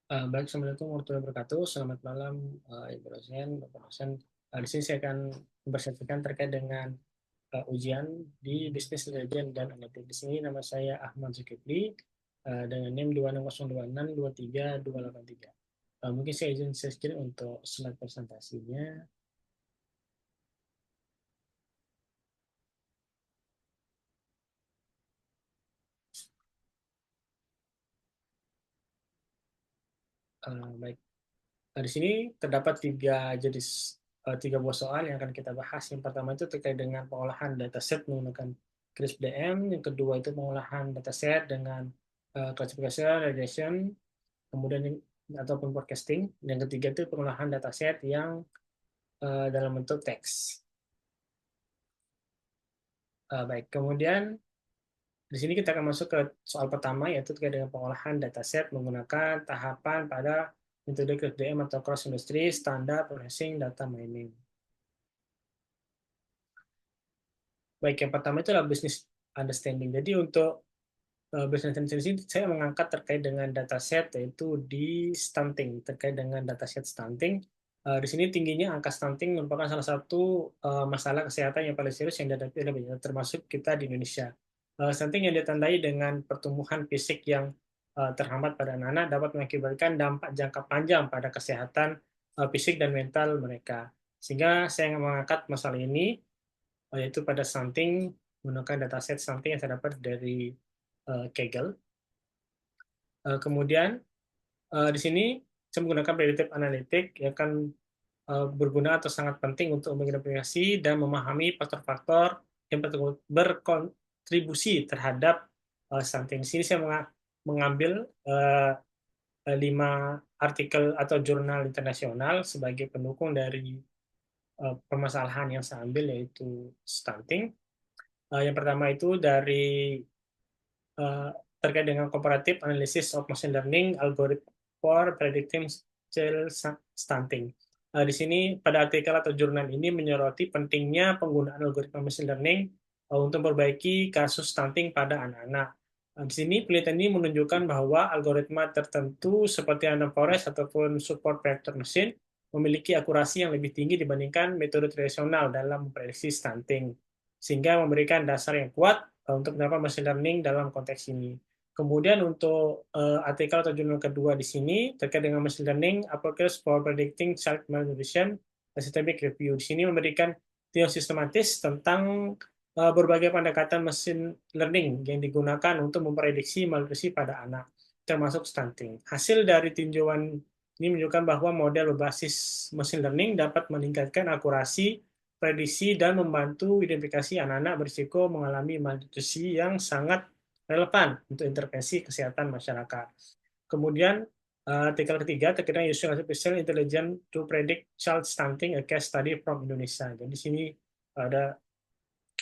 Baik, Assalamualaikum warahmatullahi wabarakatuh. Selamat malam, Ibu dosen, Bapak dosen. Di sini saya akan mempresentasikan terkait dengan ujian di Business Intelligence dan Analytics. Di sini nama saya Ahmad Zulkifli dengan NIM 260262323. Mungkin saya izin share screen untuk slide presentasinya. Baik, di sini terdapat tiga buah soal yang akan kita bahas. Yang pertama itu terkait dengan pengolahan dataset menggunakan CRISP-DM. Yang kedua itu pengolahan dataset dengan klasifikasi, regression, kemudian ataupun forecasting. Yang ketiga itu pengolahan dataset yang dalam bentuk teks. Baik, kemudian di sini kita akan masuk ke soal pertama, yaitu terkait dengan pengolahan dataset menggunakan tahapan pada metode CRISP-DM atau Cross Industry Standard Processing Data Mining. Baik, yang pertama itu adalah business understanding. Jadi untuk business understanding ini saya mengangkat terkait dengan dataset yaitu di stunting, terkait dengan dataset stunting. Di sini tingginya angka stunting merupakan salah satu masalah kesehatan yang paling serius yang dihadapi oleh banyak, termasuk kita di Indonesia. Stunting yang ditandai dengan pertumbuhan fisik yang terhambat pada anak-anak dapat mengakibatkan dampak jangka panjang pada kesehatan fisik dan mental mereka. Sehingga saya mengangkat masalah ini yaitu pada stunting menggunakan dataset stunting yang terdapat dari Kaggle. Kemudian di sini saya menggunakan predictive analytics yang akan berguna atau sangat penting untuk mengidentifikasi dan memahami faktor-faktor yang berkontribusi terhadap stunting. Di sini saya mengambil 5 artikel atau jurnal internasional sebagai pendukung dari permasalahan yang saya ambil, yaitu stunting. Yang pertama itu dari uh, terkait dengan comparative analysis of machine learning algorithm for predicting child stunting. Di sini pada artikel atau jurnal ini menyoroti pentingnya penggunaan algoritma machine learning untuk memperbaiki kasus stunting pada anak-anak. Di sini penelitian ini menunjukkan bahwa algoritma tertentu seperti random forest ataupun support vector machine memiliki akurasi yang lebih tinggi dibandingkan metode tradisional dalam memprediksi stunting, sehingga memberikan dasar yang kuat untuk melakukan machine learning dalam konteks ini. Kemudian untuk artikel atau jurnal kedua di sini terkait dengan machine learning approaches for predicting child malnutrition, systemic review. Di sini memberikan teori sistematis tentang berbagai pendekatan machine learning yang digunakan untuk memprediksi malnutrisi pada anak, termasuk stunting. Hasil dari tinjauan ini menunjukkan bahwa model berbasis machine learning dapat meningkatkan akurasi prediksi dan membantu identifikasi anak-anak berisiko mengalami malnutrisi yang sangat relevan untuk intervensi kesehatan masyarakat. Kemudian artikel ketiga terkait dengan using artificial intelligence to predict child stunting, a case study from Indonesia. Jadi di sini ada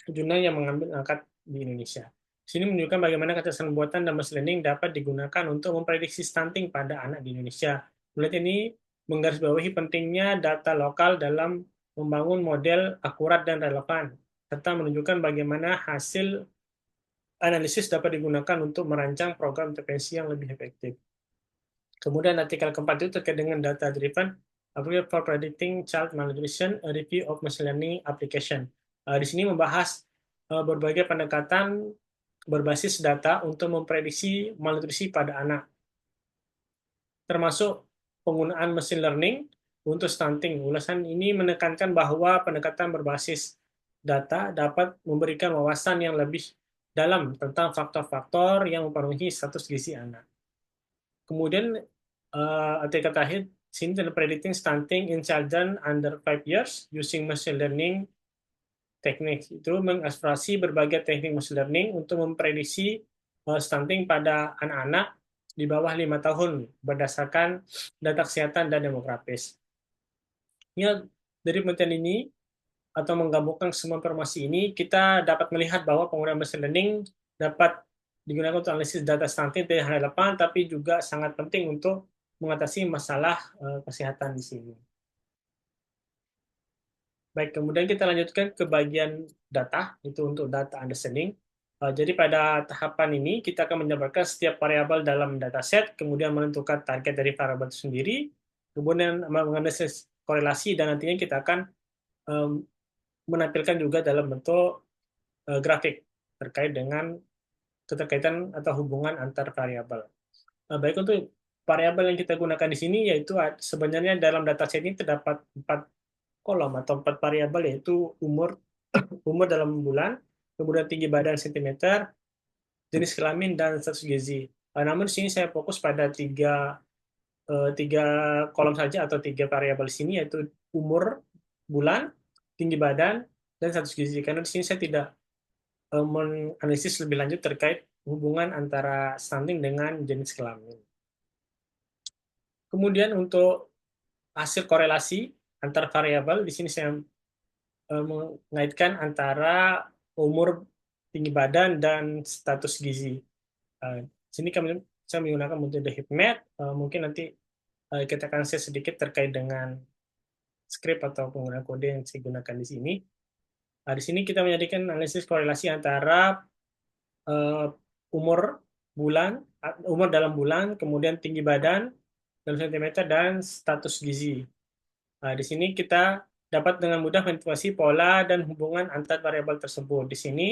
jurnal yang mengambil angkat di Indonesia. Di sini menunjukkan bagaimana kecerdasan buatan dan machine learning dapat digunakan untuk memprediksi stunting pada anak di Indonesia. Penelitian ini menggarisbawahi pentingnya data lokal dalam membangun model akurat dan relevan, serta menunjukkan bagaimana hasil analisis dapat digunakan untuk merancang program intervensi yang lebih efektif. Kemudian artikel keempat itu terkait dengan data-driven approach for predicting child malnutrition, a review of machine learning application. Di sini membahas berbagai pendekatan berbasis data untuk memprediksi malnutrisi pada anak, termasuk penggunaan machine learning untuk stunting. Ulasan ini menekankan bahwa pendekatan berbasis data dapat memberikan wawasan yang lebih dalam tentang faktor-faktor yang mempengaruhi status gizi anak. Kemudian artikel terakhir sini adalah predicting stunting in children under 5 years using machine learning teknik. Itu mengeksplorasi berbagai teknik machine learning untuk memprediksi stunting pada anak-anak di bawah 5 tahun berdasarkan data kesehatan dan demografis. Ya, dari penelitian ini atau menggabungkan semua informasi ini, kita dapat melihat bahwa penggunaan machine learning dapat digunakan untuk analisis data stunting tidak hanya relevan, tapi juga sangat penting untuk mengatasi masalah kesehatan di sini. Baik, kemudian kita lanjutkan ke bagian data, itu untuk data understanding. Jadi pada tahapan ini kita akan menjabarkan setiap variabel dalam dataset, kemudian menentukan target dari variabel itu sendiri, kemudian menganalisis korelasi, dan nantinya kita akan menampilkan juga dalam bentuk grafik terkait dengan keterkaitan atau hubungan antar variabel. Baik, untuk variabel yang kita gunakan di sini yaitu sebenarnya dalam dataset ini terdapat 4 kolom atau 4 variabel, yaitu umur dalam bulan, kemudian tinggi badan cm, jenis kelamin, dan status gizi. Namun di sini saya fokus pada tiga kolom saja atau 3 variabel di sini, yaitu umur, bulan, tinggi badan, dan status gizi. Karena di sini saya tidak menganalisis lebih lanjut terkait hubungan antara stunting dengan jenis kelamin. Kemudian untuk hasil korelasi antar variabel, di sini saya mengaitkan antara umur, tinggi badan, dan status gizi. Di sini saya menggunakan metode heat map. Mungkin nanti kita akan share sedikit terkait dengan script atau penggunaan kode yang saya gunakan di sini. Di sini kita menjadikan analisis korelasi antara umur bulan, umur dalam bulan, kemudian tinggi badan dalam sentimeter, dan status gizi. Di sini kita dapat dengan mudah mengidentifikasi pola dan hubungan antar variabel tersebut. Di sini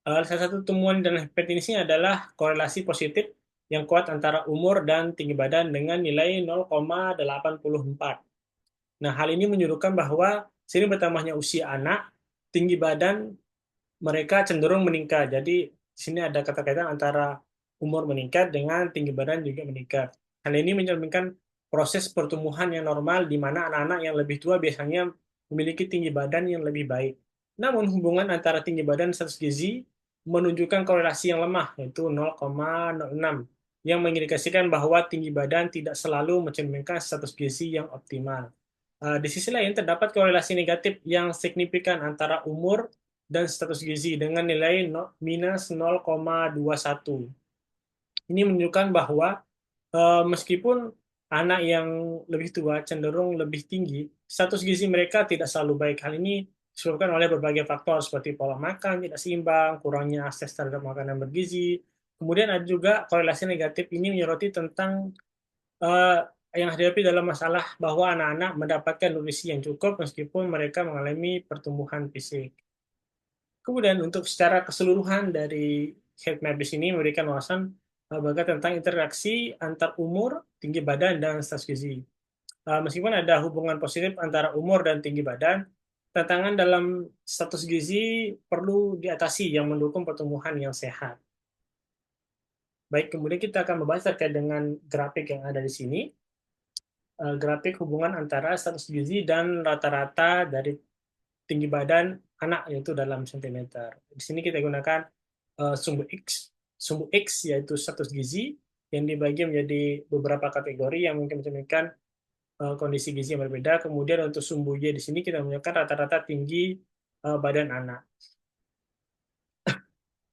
salah satu temuan dan definisinya adalah korelasi positif yang kuat antara umur dan tinggi badan dengan nilai 0,84. Nah, hal ini menunjukkan bahwa sering bertambahnya usia anak, tinggi badan mereka cenderung meningkat. Jadi, di sini ada keterkaitan antara umur meningkat dengan tinggi badan juga meningkat. Hal ini mencerminkan proses pertumbuhan yang normal di mana anak-anak yang lebih tua biasanya memiliki tinggi badan yang lebih baik. Namun, hubungan antara tinggi badan dan status gizi menunjukkan korelasi yang lemah, yaitu 0,06, yang mengindikasikan bahwa tinggi badan tidak selalu mencerminkan status gizi yang optimal. Di sisi lain, terdapat korelasi negatif yang signifikan antara umur dan status gizi dengan nilai minus 0,21. Ini menunjukkan bahwa meskipun anak yang lebih tua cenderung lebih tinggi, status gizi mereka tidak selalu baik. Hal ini disebabkan oleh berbagai faktor seperti pola makan tidak seimbang, kurangnya akses terhadap makanan bergizi. Kemudian ada juga korelasi negatif ini menyoroti tentang uh, yang dihadapi dalam masalah bahwa anak-anak mendapatkan nutrisi yang cukup meskipun mereka mengalami pertumbuhan fisik. Kemudian untuk secara keseluruhan dari heat map di sini memberikan wawasan tentang interaksi antar umur, tinggi badan, dan status gizi. Meskipun ada hubungan positif antara umur dan tinggi badan, tantangan dalam status gizi perlu diatasi yang mendukung pertumbuhan yang sehat. Baik, kemudian kita akan membahas terkait dengan grafik yang ada di sini. Grafik hubungan antara status gizi dan rata-rata dari tinggi badan anak, yaitu dalam sentimeter. Di sini kita gunakan sumbu X yaitu status gizi yang dibagi menjadi beberapa kategori yang mungkin mencerminkan kondisi gizi yang berbeda. Kemudian untuk sumbu Y di sini kita menggunakan rata-rata tinggi badan anak.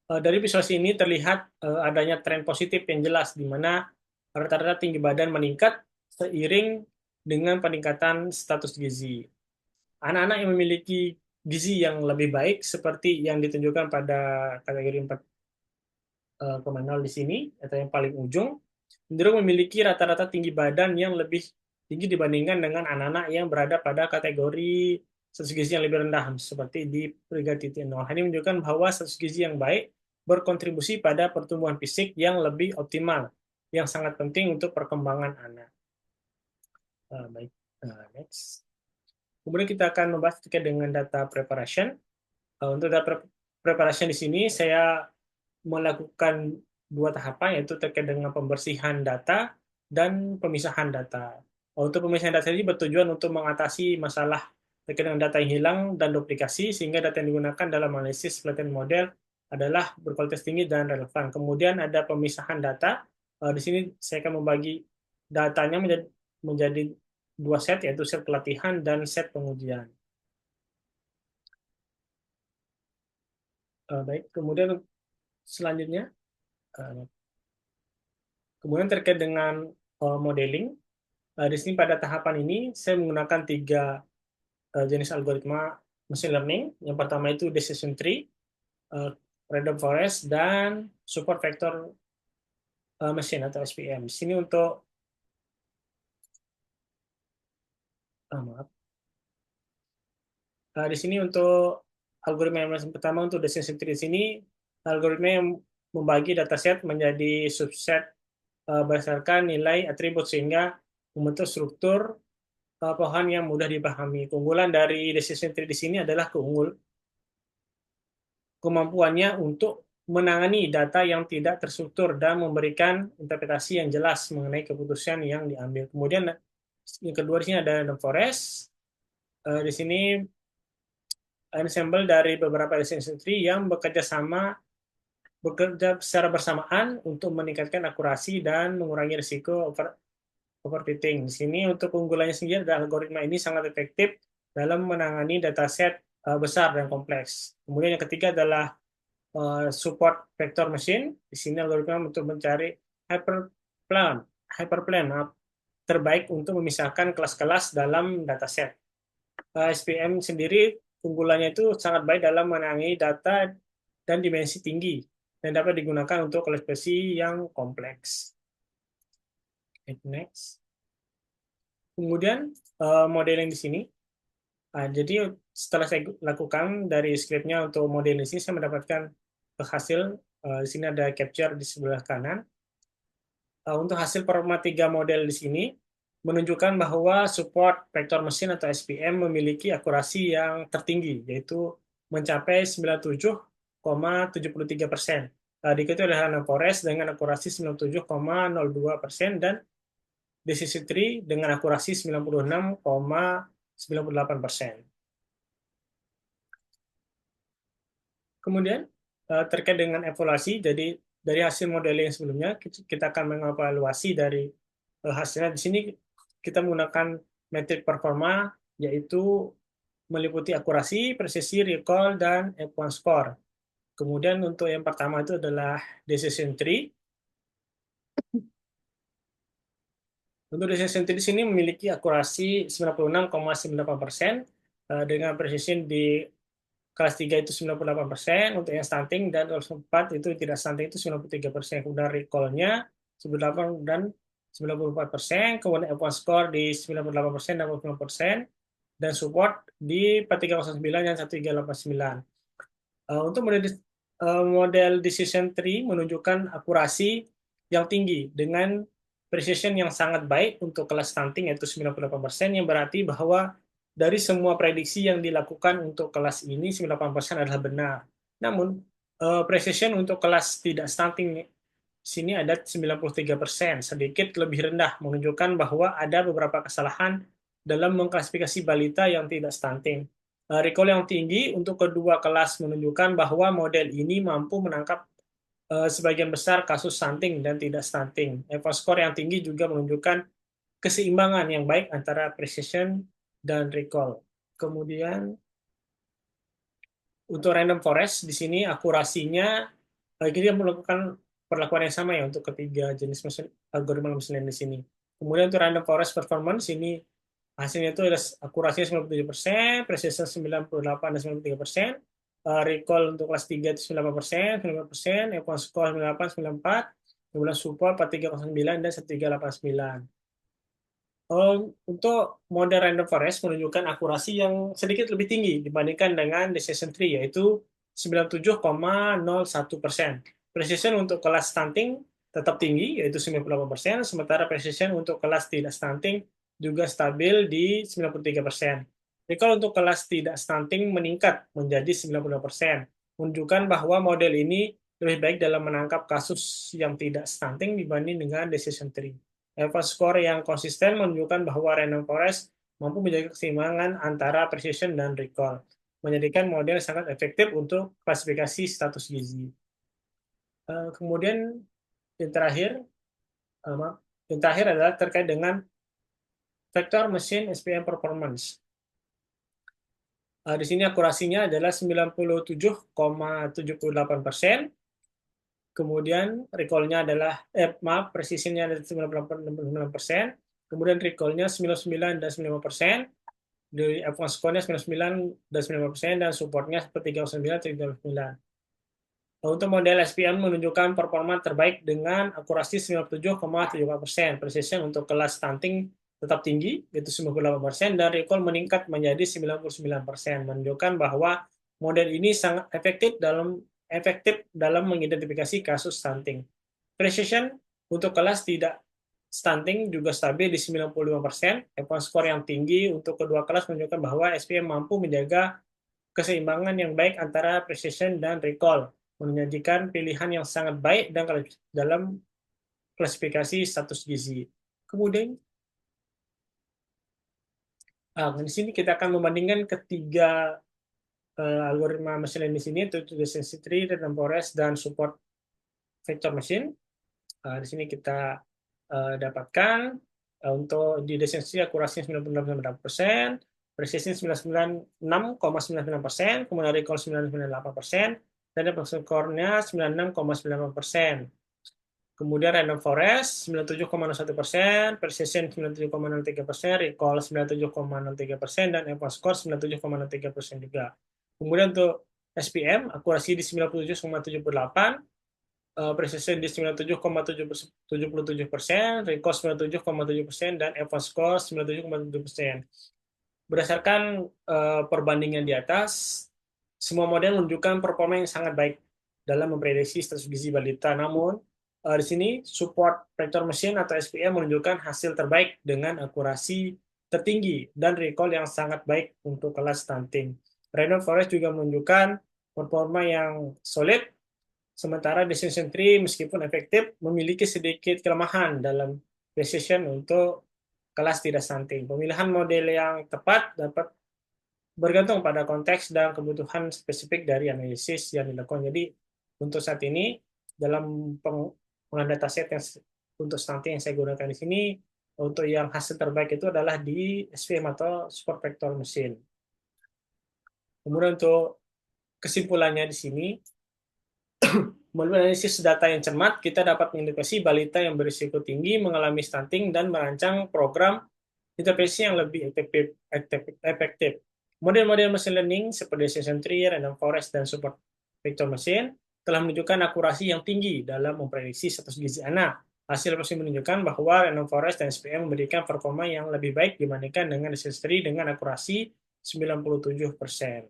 Dari visualisasi ini terlihat adanya tren positif yang jelas di mana rata-rata tinggi badan meningkat seiring dengan peningkatan status gizi. Anak-anak yang memiliki gizi yang lebih baik seperti yang ditunjukkan pada kategori 4,0 di sini atau yang paling ujung cenderung memiliki rata-rata tinggi badan yang lebih tinggi dibandingkan dengan anak-anak yang berada pada kategori status gizi yang lebih rendah seperti di 3.0. Ini menunjukkan bahwa status gizi yang baik berkontribusi pada pertumbuhan fisik yang lebih optimal yang sangat penting untuk perkembangan anak. Baik, next. Kemudian kita akan membahas terkait dengan data preparation. Untuk data preparation di sini saya melakukan 2 tahapan, yaitu terkait dengan pembersihan data dan pemisahan data. Untuk pemisahan data ini bertujuan untuk mengatasi masalah terkait dengan data yang hilang dan duplikasi, sehingga data yang digunakan dalam analisis pelatihan model adalah berkualitas tinggi dan relevan. Kemudian ada pemisahan data. Di sini saya akan membagi datanya menjadi 2 set, yaitu set pelatihan dan set pengujian. Baik, kemudian selanjutnya, kemudian terkait dengan modeling, di sini pada tahapan ini saya menggunakan 3 jenis algoritma machine learning. Yang pertama itu decision tree, random forest, dan support vector machine atau SVM. Di sini untuk maaf. Di sini untuk algoritma yang pertama untuk decision tree di sini, algoritma yang membagi dataset menjadi subset berdasarkan nilai atribut sehingga membentuk struktur pohon yang mudah dipahami. Keunggulan dari decision tree di sini adalah kemampuannya untuk menangani data yang tidak terstruktur dan memberikan interpretasi yang jelas mengenai keputusan yang diambil. Kemudian yang kedua di sini ada random forest. Di sini ensemble dari beberapa decision tree yang bekerja secara bersamaan untuk meningkatkan akurasi dan mengurangi risiko overfitting. Di sini untuk keunggulannya sendiri adalah algoritma ini sangat efektif dalam menangani dataset besar dan kompleks. Kemudian yang ketiga adalah support vector machine. Di sini algoritma untuk mencari hyperplane terbaik untuk memisahkan kelas-kelas dalam dataset. SPM sendiri keunggulannya itu sangat baik dalam menangani data dan dimensi tinggi dan dapat digunakan untuk klasifikasi yang kompleks. Next. Kemudian modeling di sini. Jadi setelah saya lakukan dari scriptnya untuk modeling di sini, saya mendapatkan hasil. Di sini ada capture di sebelah kanan. Untuk hasil performa 3 model di sini menunjukkan bahwa support vector mesin atau SPM memiliki akurasi yang tertinggi, yaitu mencapai 97,73%. Diikuti oleh random forest dengan akurasi 97,02% dan decision tree dengan akurasi 96,98%. Kemudian terkait dengan evaluasi, jadi dari hasil modeling sebelumnya kita akan mengevaluasi dari hasilnya. Di sini kita menggunakan metrik performa, yaitu meliputi akurasi, presisi, recall, dan F1 score. Kemudian untuk yang pertama itu adalah decision tree. Untuk decision tree di sini memiliki akurasi 96,98% dengan precision di kelas 3 itu 98%, untuk yang stunting, dan kelas 4 itu tidak stunting itu 93%. Kemudian recall-nya 98 dan 94%, kemudian F1 score di 98% dan 89%, dan support di 4309 dan 1389. Untuk model decision tree menunjukkan akurasi yang tinggi dengan precision yang sangat baik untuk kelas stunting yaitu 98%, yang berarti bahwa dari semua prediksi yang dilakukan untuk kelas ini 98% adalah benar. Namun precision untuk kelas tidak stunting sini ada 93%, sedikit lebih rendah, menunjukkan bahwa ada beberapa kesalahan dalam mengklasifikasi balita yang tidak stunting. Recall yang tinggi untuk kedua kelas menunjukkan bahwa model ini mampu menangkap sebagian besar kasus stunting dan tidak stunting. F1 score yang tinggi juga menunjukkan keseimbangan yang baik antara precision dan recall. Kemudian untuk random forest di sini akurasinya kita melakukan perlakuan yang sama ya untuk ketiga jenis algoritma mesin learning di sini. Kemudian untuk random forest performance ini hasilnya itu ada akurasinya 97%, precision 98 dan 93%, recall untuk kelas 3 itu 98%, 9%, F1 score 98, 94, kemudian support 4309 dan 1389. Untuk model random forest menunjukkan akurasi yang sedikit lebih tinggi dibandingkan dengan decision tree, yaitu 97,01%. Precision untuk kelas stunting tetap tinggi, yaitu 98%, sementara precision untuk kelas tidak stunting juga stabil di 93%. Recall untuk kelas tidak stunting meningkat menjadi 92%, menunjukkan bahwa model ini lebih baik dalam menangkap kasus yang tidak stunting dibanding dengan decision tree. F1 score yang konsisten menunjukkan bahwa random forest mampu menjaga keseimbangan antara precision dan recall, menjadikan model sangat efektif untuk klasifikasi status gizi. Kemudian yang terakhir adalah terkait dengan vector machine SPM performance. Di sini akurasinya adalah 97,78%. Kemudian recall-nya adalah, presisinya adalah 99%, kemudian recall-nya 99 dan 95%, dari F1 score-nya 99 dan 95%, dan support-nya 309 dan 309. Untuk model SPM menunjukkan performa terbaik dengan akurasi 97,75%, precision untuk kelas stunting tetap tinggi, yaitu 98%, dan recall meningkat menjadi 99%, menunjukkan bahwa model ini sangat efektif dalam mengidentifikasi kasus stunting. Precision untuk kelas tidak stunting juga stabil di 95%, Evans score yang tinggi untuk kedua kelas menunjukkan bahwa SPM mampu menjaga keseimbangan yang baik antara precision dan recall, menyajikan pilihan yang sangat baik dan dalam klasifikasi status gizi. Kemudian, di sini kita akan membandingkan ketiga algoritma machine learning di sini, yaitu decision tree, random forest, dan support vector machine. Di sini kita dapatkan untuk di decision tree akurasinya 99,9%, precision 96,99%, kemudian recall 99,8%, dan depth score-nya 96,98%. Kemudian random forest 97,01%, precision 97,03%, recall 97,03%, dan Evans score 97,03% juga. Kemudian untuk SPM, akurasi di 97,78%, precision di 97,77%, recall 97,7%, dan Evans score 97,7%. Berdasarkan perbandingan di atas, semua model menunjukkan performa yang sangat baik dalam memprediksi status gizi balita. Namun, di sini support vector machine atau SPM menunjukkan hasil terbaik dengan akurasi tertinggi dan recall yang sangat baik untuk kelas stunting. Random forest juga menunjukkan performa yang solid, sementara decision tree meskipun efektif memiliki sedikit kelemahan dalam precision untuk kelas tidak stunting. Pemilihan model yang tepat dapat bergantung pada konteks dan kebutuhan spesifik dari analisis yang dilakukan. Jadi untuk saat ini dalam penggunaan dataset yang untuk stunting yang saya gunakan di sini, untuk yang hasil terbaik itu adalah di SVM atau support vector machine. Kemudian untuk kesimpulannya di sini, melalui analisis data yang cermat, kita dapat mengidentifikasi balita yang berisiko tinggi mengalami stunting dan merancang program intervensi yang lebih efektif. Model-model machine learning seperti decision tree, random forest, dan support vector machine telah menunjukkan akurasi yang tinggi dalam memprediksi status gizi anak. Hasil proses menunjukkan bahwa random forest dan SPM memberikan performa yang lebih baik dibandingkan dengan decision tree dengan akurasi 97%.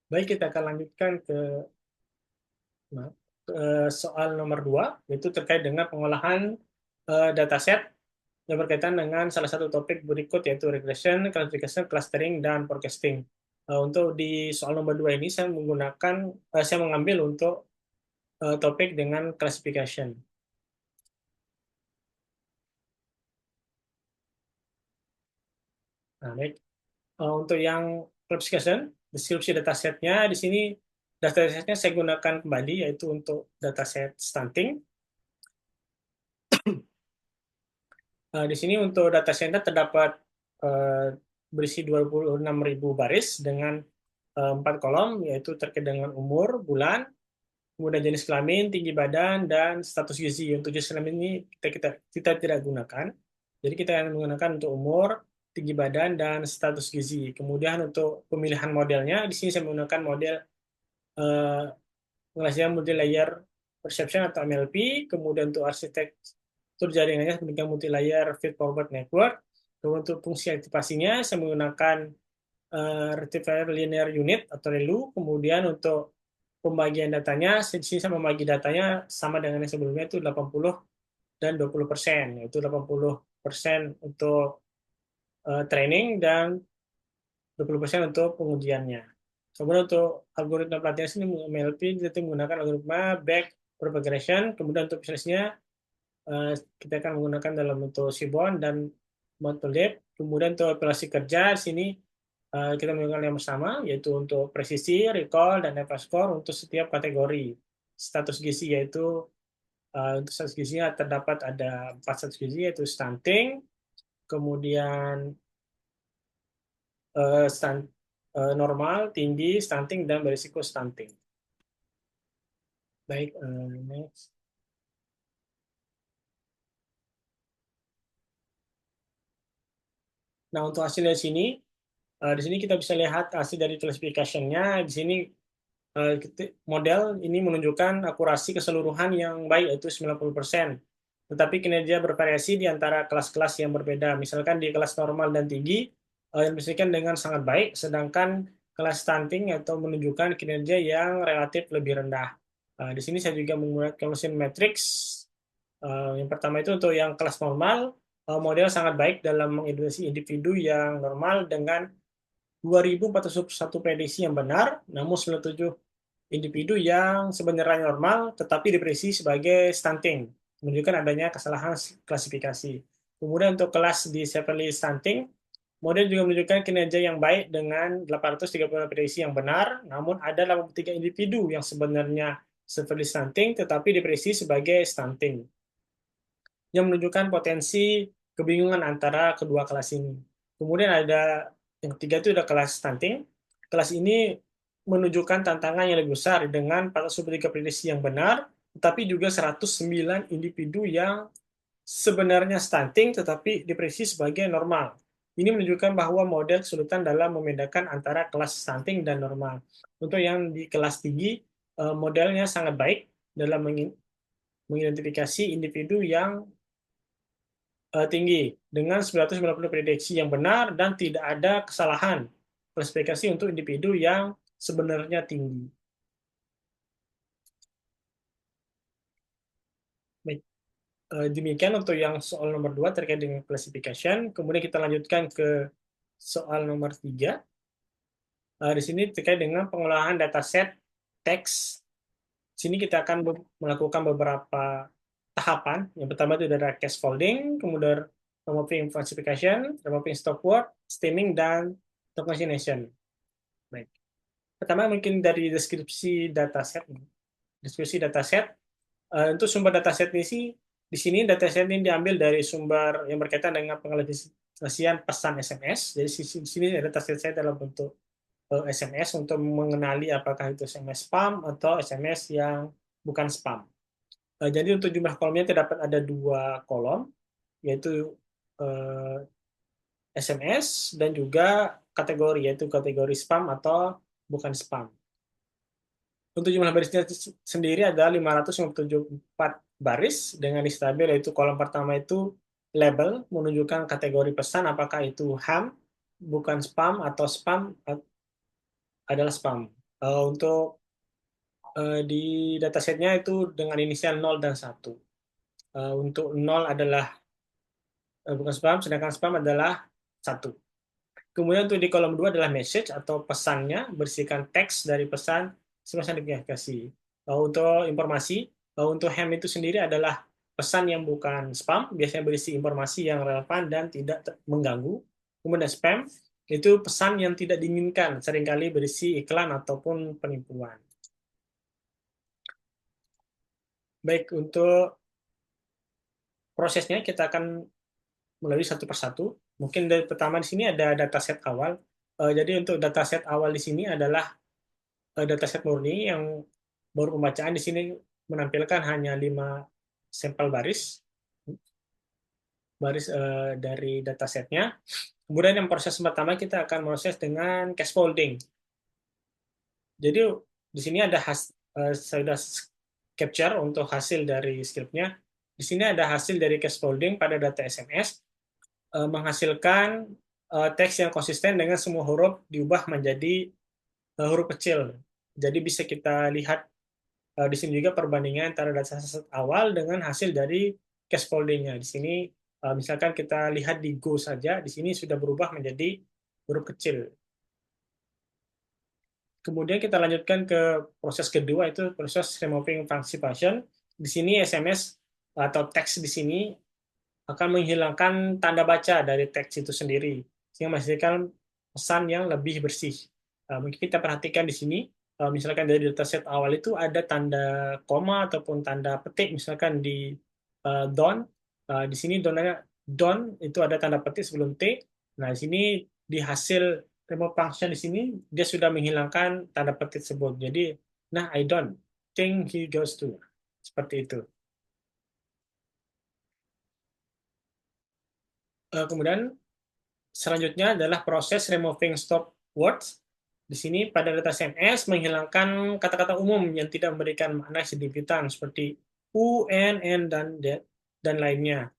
Baik, kita akan lanjutkan ke soal nomor 2, yaitu terkait dengan pengolahan dataset yang berkaitan dengan salah satu topik berikut, yaitu regression, classification, clustering, dan forecasting. Untuk di soal nomor 2 ini saya mengambil untuk topik dengan classification. Nah, baik. Untuk yang classification, deskripsi datasetnya di sini datasetnya saya gunakan kembali, yaitu untuk dataset stunting. Di sini untuk datasetnya terdapat berisi 26.000 baris dengan 4 kolom, yaitu terkait dengan umur, bulan, kemudian jenis kelamin, tinggi badan, dan status gizi. Untuk jenis kelamin ini kita tidak gunakan. Jadi kita akan menggunakan untuk umur, tinggi badan, dan status gizi. Kemudian untuk pemilihan modelnya, di sini saya menggunakan model pengelasian multi-layer perception atau MLP, kemudian untuk arsitektur jaringannya menggunakan multi-layer feed-forward network. Kemudian untuk fungsi aktivasinya saya menggunakan rectifier linear unit atau ReLU. Kemudian untuk pembagian datanya, di sini saya membagi datanya sama dengan yang sebelumnya, itu 80 dan 20%, yaitu 80% untuk training dan 20% untuk pengujiannya. Kemudian untuk algoritma pelatihan sini MLP kita menggunakan algoritma back propagation. Kemudian untuk visualisasinya kita akan menggunakan dalam bentuk Seaborn dan Matplotlib. Kemudian untuk operasi kerja di sini kita menggunakan yang bersama, yaitu untuk presisi, recall, dan Evans score untuk setiap kategori status gizi, yaitu untuk status gizinya terdapat ada 4 status gizi, yaitu stunting, kemudian normal, tinggi, stunting, dan berisiko stunting. Baik, next. Nah, untuk hasil dari sini, di sini kita bisa lihat hasil dari classification-nya. Di sini model ini menunjukkan akurasi keseluruhan yang baik, yaitu 90%. Tetapi kinerja bervariasi di antara kelas-kelas yang berbeda. Misalkan di kelas normal dan tinggi, yang dipastikan dengan sangat baik, sedangkan kelas stunting atau menunjukkan kinerja yang relatif lebih rendah. Di sini saya juga menggunakan mesin matrix. Yang pertama itu untuk yang kelas normal, model sangat baik dalam mengidentifikasi individu yang normal dengan 2.401 prediksi yang benar, namun 97 individu yang sebenarnya normal tetapi diprediksi sebagai stunting, menunjukkan adanya kesalahan klasifikasi. Kemudian untuk kelas di severely stunting, model juga menunjukkan kinerja yang baik dengan 830 prediksi yang benar, namun ada 83 individu yang sebenarnya severely stunting tetapi diprediksi sebagai stunting, yang menunjukkan potensi kebingungan antara kedua kelas ini. Kemudian ada yang ketiga itu ada kelas stunting. Kelas ini menunjukkan tantangan yang lebih besar dengan 403 prediksi yang benar, tetapi juga 109 individu yang sebenarnya stunting tetapi diprediksi sebagai normal. Ini menunjukkan bahwa model kesulitan dalam membedakan antara kelas stunting dan normal. Untuk yang di kelas tinggi, modelnya sangat baik dalam mengidentifikasi individu yang tinggi dengan 990 prediksi yang benar dan tidak ada kesalahan klasifikasi untuk individu yang sebenarnya tinggi. Baik, demikian untuk yang soal nomor 2 terkait dengan classification. Kemudian kita lanjutkan ke soal nomor 3. Di sini terkait dengan pengolahan dataset teks. Di sini kita akan melakukan beberapa tahapan. Yang pertama itu ada case folding, kemudian removing classification, removing stop word, stemming, dan tokenization. Baik. Pertama mungkin dari deskripsi dataset. Deskripsi dataset, untuk sumber dataset ini sih, di sini dataset ini diambil dari sumber yang berkaitan dengan pengalokasian pesan SMS. Jadi di sini ada dataset saya dalam bentuk SMS untuk mengenali apakah itu SMS spam atau SMS yang bukan spam. Jadi untuk jumlah kolomnya terdapat ada 2 kolom, yaitu SMS dan juga kategori, yaitu kategori spam atau bukan spam. Untuk jumlah barisnya sendiri ada 554 baris dengan stabil, yaitu kolom pertama itu label menunjukkan kategori pesan apakah itu ham, bukan spam, atau spam adalah spam. Untuk di datasetnya itu dengan inisial 0 dan 1. Untuk 0 adalah bukan spam, sedangkan spam adalah 1. Kemudian untuk di kolom 2 adalah message atau pesannya, bersihkan teks dari pesan semasa notifikasi. Untuk informasi, untuk ham itu sendiri adalah pesan yang bukan spam, biasanya berisi informasi yang relevan dan tidak mengganggu. Kemudian spam, itu pesan yang tidak diinginkan, seringkali berisi iklan ataupun penipuan. Baik, untuk prosesnya kita akan melalui satu persatu. Mungkin dari pertama di sini ada dataset awal. Jadi untuk dataset awal di sini adalah dataset murni yang baru pembacaan di sini menampilkan hanya 5 sampel baris dari datasetnya. Kemudian yang proses pertama kita akan proses dengan case folding. Jadi di sini ada saya sudah capture untuk hasil dari scriptnya. Di sini ada hasil dari case folding pada data SMS, menghasilkan teks yang konsisten dengan semua huruf diubah menjadi huruf kecil. Jadi bisa kita lihat di sini juga perbandingan antara data awal dengan hasil dari case folding-nya. Di sini misalkan kita lihat di Go saja, di sini sudah berubah menjadi huruf kecil. Kemudian kita lanjutkan ke proses kedua, itu proses removing function function. Di sini SMS atau teks di sini akan menghilangkan tanda baca dari teks itu sendiri, sehingga menghasilkan pesan yang lebih bersih. Mungkin kita perhatikan di sini, misalkan dari dataset awal itu ada tanda koma ataupun tanda petik, misalkan di don, di sini don itu ada tanda petik sebelum T. Nah, di sini di hasil remove function di sini dia sudah menghilangkan tanda petik tersebut. Jadi, nah I don't think he goes to, seperti itu. Kemudian selanjutnya adalah proses removing stop words. Di sini pada data CMS menghilangkan kata-kata umum yang tidak memberikan makna signifikan seperti U, N, dan lainnya.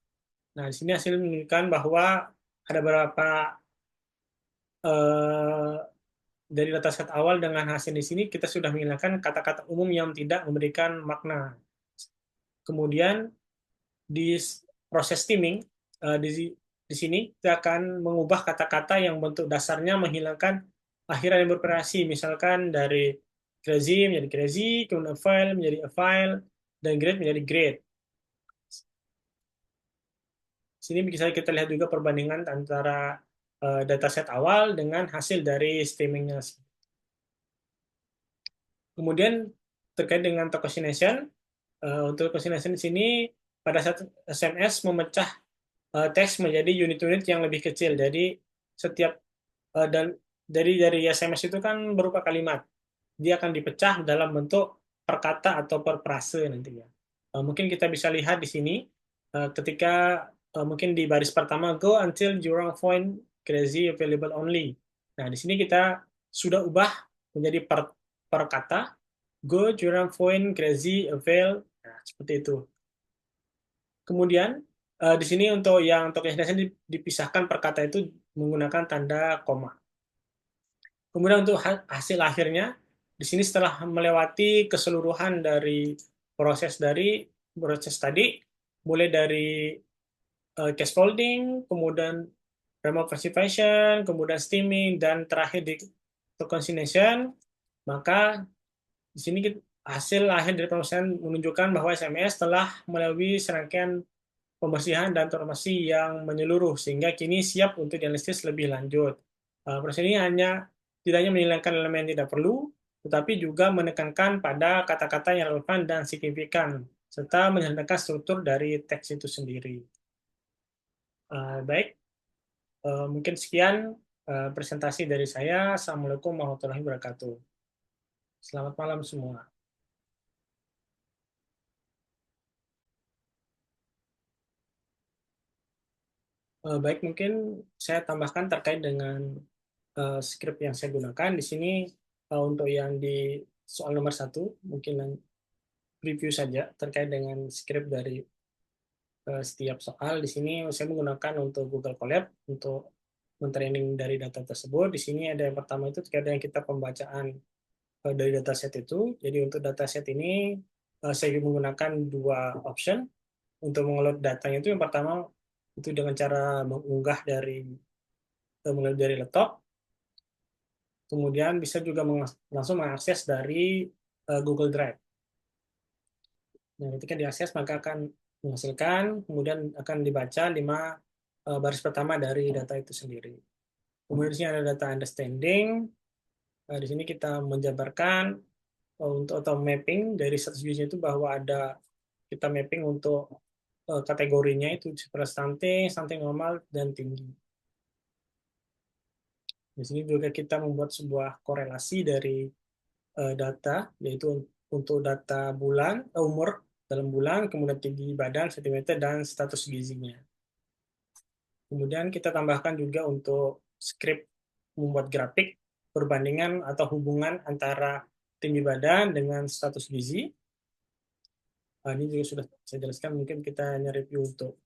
Nah, di sini hasil menunjukkan bahwa ada beberapa eh, dari dataset awal dengan hasil di sini kita sudah menghilangkan kata-kata umum yang tidak memberikan makna. Kemudian di proses steaming di sini kita akan mengubah kata-kata yang bentuk dasarnya menghilangkan akhiran yang bervariasi, misalkan dari crazy menjadi crazy, kemudian file menjadi a file, dan grade menjadi grade. Sini bisa kita lihat juga perbandingan antara dataset awal dengan hasil dari streamingnya. Kemudian terkait dengan tokenization, untuk tokenization di sini pada saat SMS memecah teks menjadi unit-unit yang lebih kecil. Jadi setiap dan dari SMS itu kan berupa kalimat. Dia akan dipecah dalam bentuk per kata atau per frase nantinya. Mungkin kita bisa lihat di sini ketika mungkin di baris pertama go until Jurong find crazy available only. Nah, di sini kita sudah ubah menjadi per kata go Jurong find crazy avail. Nah, seperti itu. Kemudian di sini untuk yang token dipisahkan per kata itu menggunakan tanda koma. Kemudian untuk hasil akhirnya di sini setelah melewati keseluruhan dari proses tadi, mulai dari case folding, kemudian remote versification, kemudian steaming, dan terakhir di tokenization, maka di sini hasil akhir dari pemeriksaan menunjukkan bahwa SMS telah melalui serangkaian pembersihan dan transformasi yang menyeluruh sehingga kini siap untuk dianalisis lebih lanjut. Proses ini tidak hanya menghilangkan elemen yang tidak perlu, tetapi juga menekankan pada kata-kata yang relevan dan signifikan, serta menyederhanakan struktur dari teks itu sendiri. Baik, mungkin sekian presentasi dari saya. Assalamualaikum warahmatullahi wabarakatuh. Selamat malam semua. Baik, mungkin saya tambahkan terkait dengan script yang saya gunakan. Di sini untuk yang di soal nomor 1, mungkin review saja terkait dengan script dari setiap soal. Di sini saya menggunakan untuk Google Colab untuk mentraining dari data tersebut. Di sini ada yang pertama itu terkait dengan kita pembacaan dari dataset itu. Jadi untuk dataset ini saya menggunakan dua option untuk mengelola datanya itu. Yang pertama itu dengan cara mengunggah mulai dari laptop, kemudian bisa juga langsung mengakses dari Google Drive. Nah, ketika diakses maka akan menghasilkan, kemudian akan dibaca 5 baris pertama dari data itu sendiri. Kemudian di sini ada data understanding. Di sini kita menjabarkan untuk auto mapping dari status gizi itu bahwa kita mapping untuk kategorinya itu seperti stunting, stunting normal, dan tinggi. Di sini juga kita membuat sebuah korelasi dari data, yaitu untuk data bulan, umur dalam bulan, kemudian tinggi badan, sentimeter, dan status gizinya. Kemudian kita tambahkan juga untuk script membuat grafik perbandingan atau hubungan antara tinggi badan dengan status gizi. Ini juga sudah saya jelaskan, mungkin kita hanya review untuk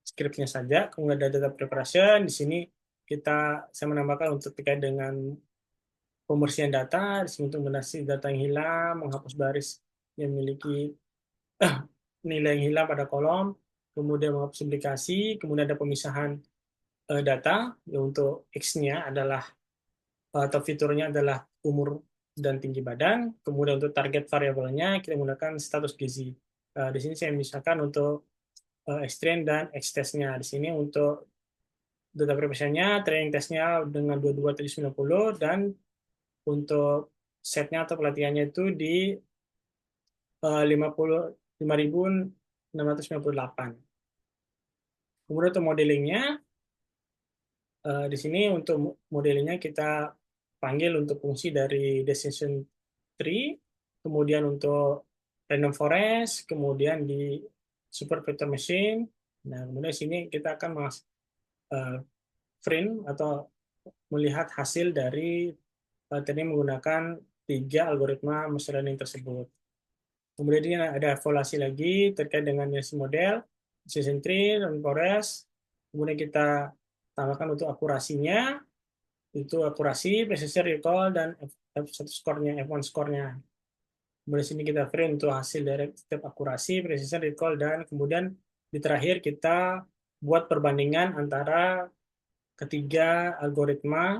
scriptnya saja. Kemudian ada data preparation, di sini saya menambahkan untuk terkait dengan pembersihan data, di sini untuk mendeteksi data yang hilang, menghapus baris yang memiliki nilai yang hilang pada kolom, kemudian menghapus duplikasi, kemudian ada pemisahan data, ya untuk X-nya adalah, atau fiturnya adalah umur dan tinggi badan, kemudian untuk target variabelnya kita menggunakan status gizi. Di sini saya misalkan untuk X-train dan X-test-nya. Di sini untuk data preparation-nya, training test-nya dengan 22/90, dan untuk setnya atau pelatihannya itu di 5.698. Kemudian untuk modelingnya, di sini untuk modelingnya kita panggil untuk fungsi dari decision tree, kemudian untuk random forest, kemudian di super vector machine. Nah, kemudian di sini kita akan print atau melihat hasil dari tadi menggunakan 3 algoritma machine learning tersebut. Kemudian ini ada evaluasi lagi terkait dengan Bayesian model, decision tree, dan forest. Kemudian kita tambahkan untuk akurasinya, itu akurasi, precision, recall, dan F1 skornya, F1 skornya. Kemudian sini kita print untuk hasil dari setiap akurasi, precision, recall, dan kemudian di terakhir kita buat perbandingan antara ketiga algoritma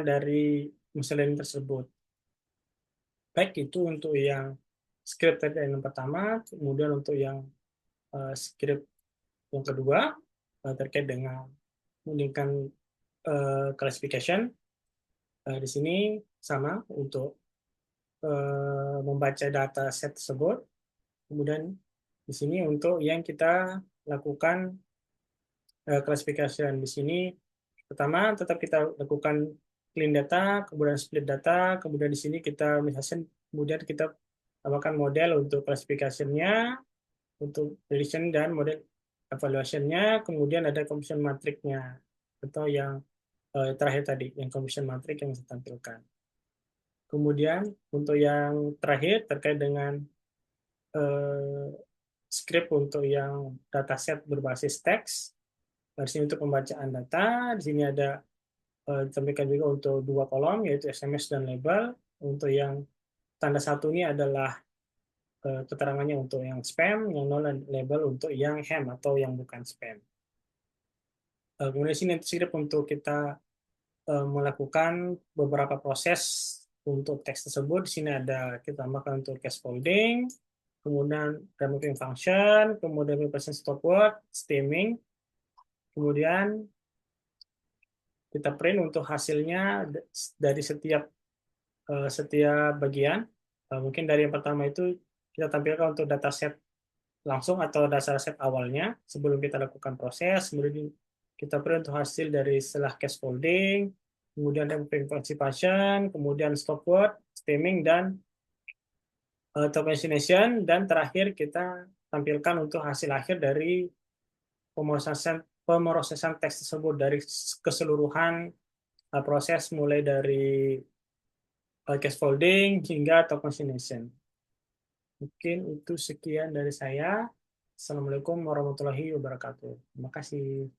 dari machine learning tersebut. Baik itu untuk yang script tadi yang pertama, kemudian untuk yang script yang kedua terkait dengan menggunakan classification. Di sini sama untuk membaca data set tersebut. Kemudian di sini untuk yang kita lakukan classification di sini pertama tetap kita lakukan clean data, kemudian split data, kemudian di sini kita misalkan kemudian kita tambahkan model untuk classification-nya, untuk prediction dan model evaluation-nya, kemudian ada confusion matrix-nya atau yang terakhir tadi, yang confusion matrix yang saya tampilkan. Kemudian untuk yang terakhir terkait dengan eh, script untuk yang dataset berbasis teks. Di sini untuk pembacaan data, di sini ada ditampilkan juga untuk 2 kolom yaitu SMS dan label. Untuk yang tanda satu ini adalah keterangannya untuk yang spam, yang nol label untuk yang ham atau yang bukan spam. Kemudian di sini script untuk kita melakukan beberapa proses untuk teks tersebut. Di sini ada kita tambahkan untuk case folding, kemudian removing function, kemudian represent stop word, stemming, kemudian kita print untuk hasilnya dari setiap bagian. Mungkin dari yang pertama itu kita tampilkan untuk dataset langsung atau dataset awalnya sebelum kita lakukan proses, kemudian kita print untuk hasil dari setelah case folding, kemudian removing participation, kemudian stop word, stemming, dan tokenization, dan terakhir kita tampilkan untuk hasil akhir dari pemrosesan teks tersebut dari keseluruhan proses mulai dari case folding hingga tokenization. Mungkin itu sekian dari saya. Assalamualaikum warahmatullahi wabarakatuh. Terima kasih.